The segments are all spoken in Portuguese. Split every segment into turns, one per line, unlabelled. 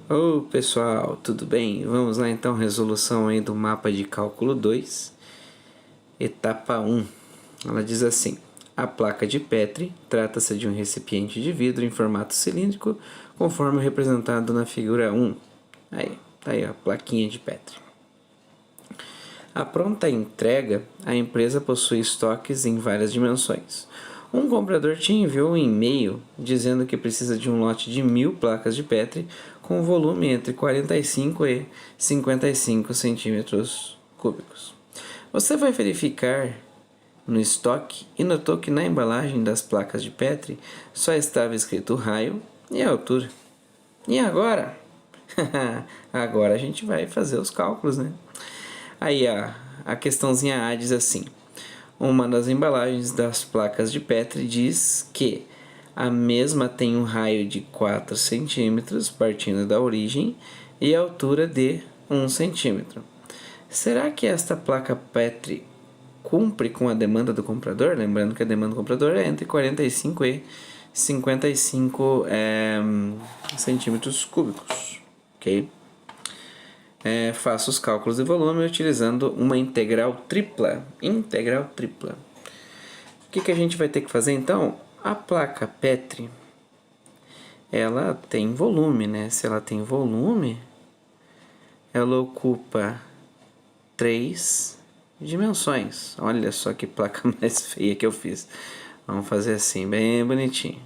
Ô pessoal, tudo bem? Vamos lá então, resolução aí do mapa de cálculo 2, etapa 1. Ela diz assim: a placa de Petri trata-se de um recipiente de vidro em formato cilíndrico, conforme representado na figura 1. Aí, tá aí a plaquinha de Petri. A pronta entrega, a empresa possui estoques em várias dimensões. Um comprador te enviou um e-mail dizendo que precisa de um lote de 1.000 placas de Petri com volume entre 45 e 55 centímetros cúbicos. Você vai verificar no estoque e notou que na embalagem das placas de Petri só estava escrito o raio e a altura. E agora? Agora a gente vai fazer os cálculos, né? Aí a questãozinha A diz assim: uma das embalagens das placas de Petri diz que a mesma tem um raio de 4 centímetros partindo da origem e a altura de 1 centímetro. Será que esta placa Petri cumpre com a demanda do comprador? Lembrando que a demanda do comprador é entre 45 e 55 centímetros cúbicos, ok? Faço os cálculos de volume utilizando uma integral tripla. O que a gente vai ter que fazer então? A placa Petri, ela tem volume, né? Se ela tem volume, ela ocupa 3 dimensões. Olha só que placa mais feia que eu fiz. Vamos fazer assim, bem bonitinho.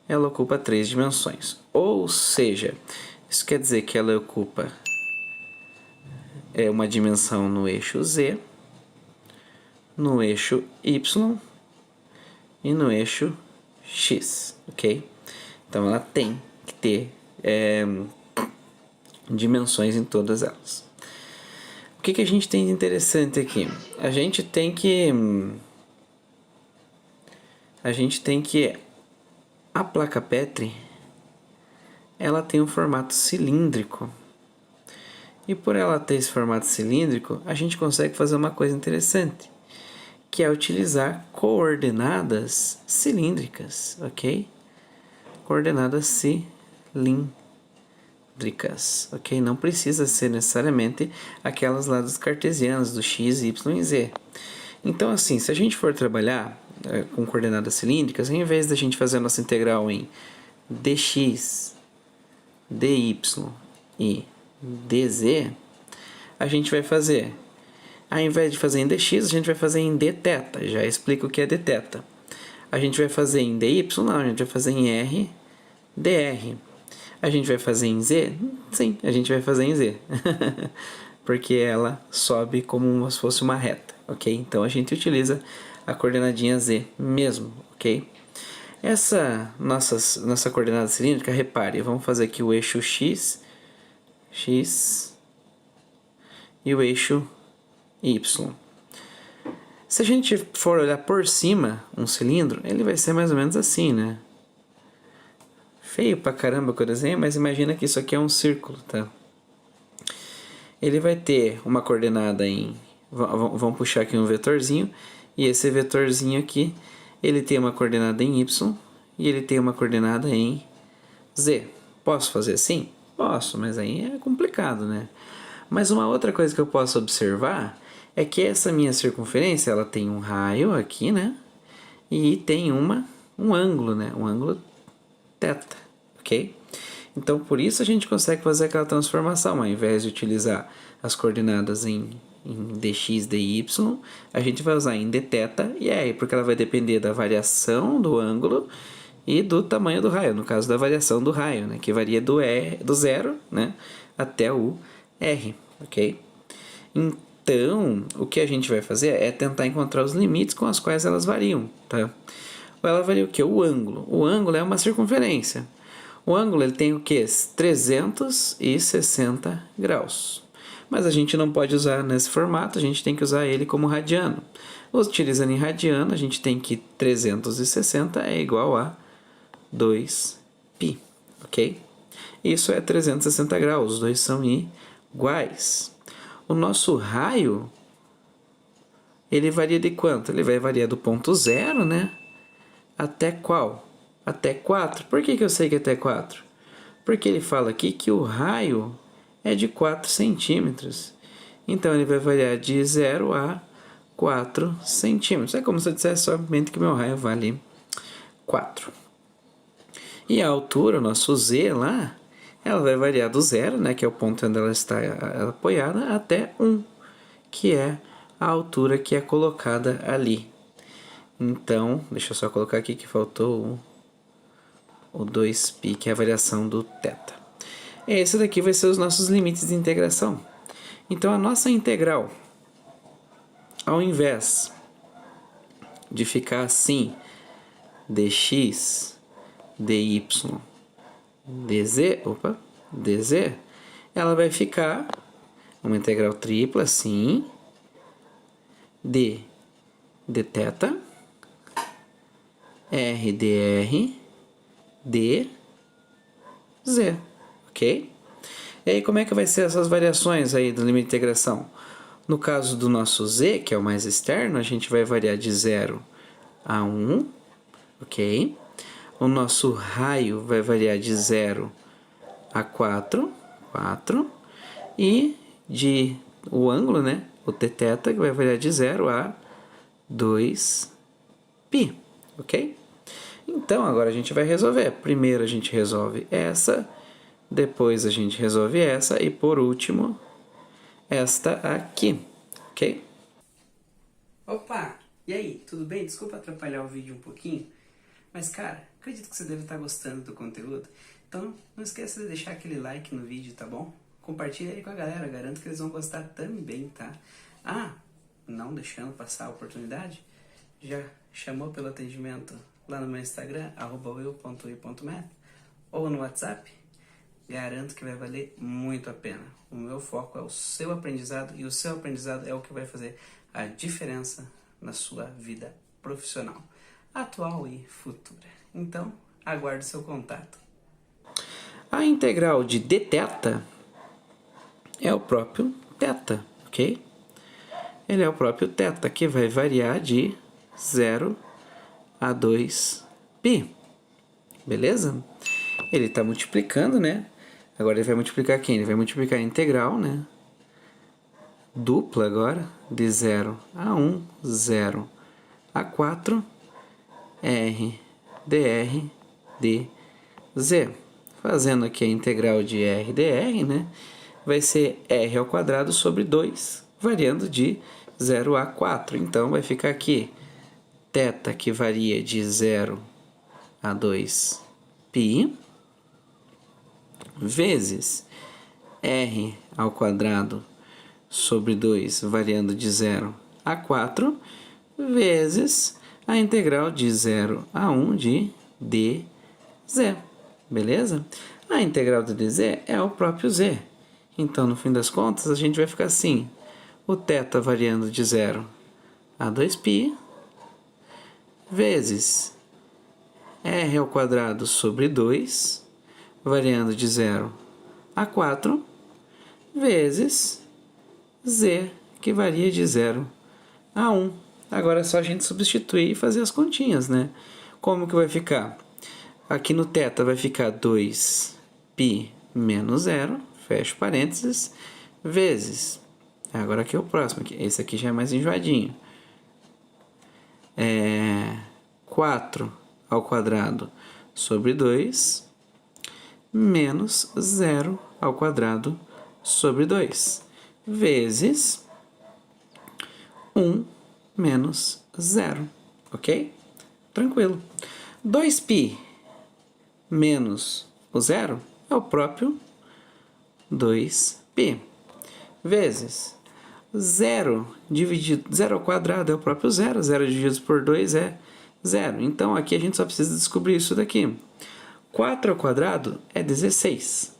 Ela ocupa 3 dimensões. Ou seja, isso quer dizer que ela ocupa uma dimensão no eixo Z, no eixo Y e no eixo X, ok? Então ela tem que ter dimensões em todas elas. O que a gente tem de interessante aqui? A gente tem que a placa Petri, ela tem um formato cilíndrico. E por ela ter esse formato cilíndrico, a gente consegue fazer uma coisa interessante, que é utilizar coordenadas cilíndricas, ok? Coordenadas cilíndricas, ok? Não precisa ser necessariamente aquelas lá dos cartesianos, do x, y e z. Então, assim, se a gente for trabalhar com coordenadas cilíndricas, em vez da gente fazer a nossa integral em dx, dy e dz, a gente vai fazer, ao invés de fazer em dx, a gente vai fazer em dθ. Já explico o que é dθ. A gente vai fazer em dy? Não, a gente vai fazer em r, dr. A gente vai fazer em z? Sim, a gente vai fazer em z. Porque ela sobe como se fosse uma reta, ok? Então a gente utiliza a coordenadinha z mesmo, ok? Essa nossa coordenada cilíndrica, repare, vamos fazer aqui o eixo x e o eixo y. Se a gente for olhar por cima um cilindro, ele vai ser mais ou menos assim, né? Feio pra caramba que eu desenho, mas imagina que isso aqui é um círculo, tá? Ele vai ter uma coordenada em... Vamos puxar aqui um vetorzinho. E esse vetorzinho aqui, ele tem uma coordenada em y e ele tem uma coordenada em z. Posso fazer assim? Posso, mas aí é complicado, né? Mas uma outra coisa que eu posso observar é que essa minha circunferência, ela tem um raio aqui, né? E tem um ângulo, né? Um ângulo θ, ok? Então, por isso a gente consegue fazer aquela transformação. Ao invés de utilizar as coordenadas em dx, dy, a gente vai usar em dθ e aí, porque ela vai depender da variação do ângulo e do tamanho do raio, no caso da variação do raio, né, que varia do zero, né, até o r, ok? Então, o que a gente vai fazer é tentar encontrar os limites com as quais elas variam, tá? Ela varia o que? O ângulo. O ângulo é uma circunferência. O ângulo ele tem o que? 360 graus. Mas a gente não pode usar nesse formato, a gente tem que usar ele como radiano. Utilizando em radiano, a gente tem que 360 é igual a 2π, ok? Isso é 360 graus, os dois são iguais. O nosso raio, ele varia de quanto? Ele vai variar do ponto zero, né? Até qual? até 4. Por que eu sei que é até 4? Porque ele fala aqui que o raio é de 4 centímetros. Então, ele vai variar de 0 a 4 centímetros. É como se eu dissesse somente que meu raio vale 4. E a altura, o nosso Z lá, ela vai variar do 0, né, que é o ponto onde ela está apoiada, até 1, que é a altura que é colocada ali. Então, deixa eu só colocar aqui que faltou o 2π, que é a variação do θ. Esse daqui vai ser os nossos limites de integração. Então, a nossa integral, ao invés de ficar assim, dx, dy, dz, ela vai ficar uma integral tripla assim, d dθ, r dr, dz, ok? E aí como é que vai ser essas variações aí do limite de integração? No caso do nosso z, que é o mais externo, a gente vai variar de 0 a 1, ok? O nosso raio vai variar de 0 a 4, e o ângulo, né, o tθ, que vai variar de 0 a 2π, ok? Então, agora a gente vai resolver. Primeiro a gente resolve essa, depois a gente resolve essa e, por último, esta aqui, ok? Opa! E aí, tudo bem? Desculpa atrapalhar o vídeo um pouquinho, mas, cara, acredito que você deve estar gostando do conteúdo. Então, não esqueça de deixar aquele like no vídeo, tá bom? Compartilha aí com a galera, garanto que eles vão gostar também, tá? Ah, não deixando passar a oportunidade, já chamou pelo atendimento lá no meu Instagram, @will.i.math, ou no WhatsApp? Garanto que vai valer muito a pena. O meu foco é o seu aprendizado e o seu aprendizado é o que vai fazer a diferença na sua vida profissional, atual e futura. Então, aguardo seu contato. A integral de dθ é o próprio θ, ok? Ele é o próprio θ, que vai variar de 0 a 2π, beleza? Ele está multiplicando, né? Agora ele vai multiplicar quem? Ele vai multiplicar a integral, né? Dupla agora, de 0 a 1, 0 a 4, r dr dz. Fazendo aqui a integral de r dr, né? Vai ser r ao quadrado sobre 2, variando de 0 a 4. Então, vai ficar aqui θ, que varia de 0 a 2π, vezes r ao quadrado sobre 2, variando de 0 a 4, vezes a integral de 0 a 1 de dz, beleza? A integral de dz é o próprio z. Então, no fim das contas, a gente vai ficar assim, o θ variando de 0 a 2π, vezes r ao quadrado sobre 2, variando de 0 a 4, vezes z, que varia de 0 a 1. Agora é só a gente substituir e fazer as continhas, né? Como que vai ficar? Aqui no θ vai ficar 2π menos 0, fecho parênteses, vezes, agora aqui é o próximo, esse aqui já é mais enjoadinho, 4 ao quadrado sobre 2, menos 0 ao quadrado sobre 2, vezes 1 menos 0, ok? Tranquilo. 2π menos o 0 é o próprio 2π, vezes 0 ao quadrado é o próprio 0, 0 dividido por 2 é 0. Então, aqui a gente só precisa descobrir isso daqui. 4 ao quadrado é 16.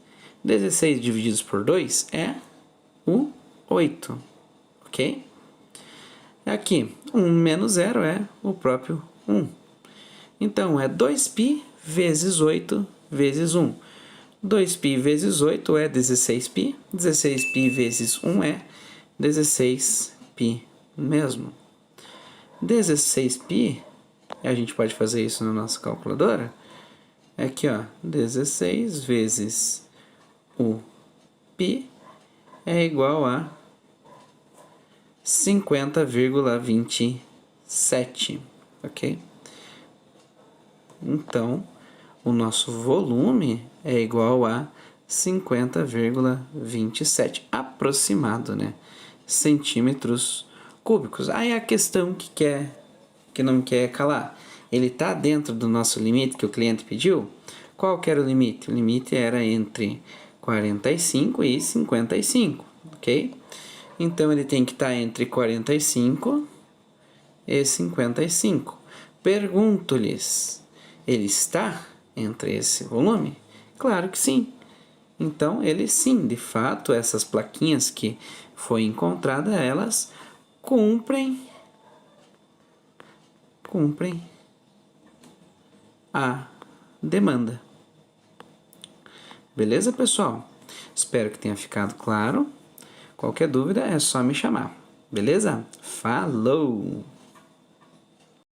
16 divididos por 2 é o 8, ok? Aqui, 1 menos 0 é o próprio 1. Então, é 2π vezes 8 vezes 1. 2π vezes 8 é 16π. 16π vezes 1 é 16π mesmo. 16π, a gente pode fazer isso na nossa calculadora. aqui, ó, 16 vezes o π é igual a 50,27, ok? Então, o nosso volume é igual a 50,27, aproximado, né? Centímetros cúbicos. Aí a questão que não quer calar. Ele está dentro do nosso limite que o cliente pediu? Qual que era o limite? O limite era entre 45 e 55, ok? Então, ele tem que estar entre 45 e 55. Pergunto-lhes, ele está entre esse volume? Claro que sim. Então, ele sim, de fato, essas plaquinhas que foi encontrada, elas cumprem a demanda. Beleza, pessoal? Espero que tenha ficado claro. Qualquer dúvida é só me chamar. Beleza? Falou!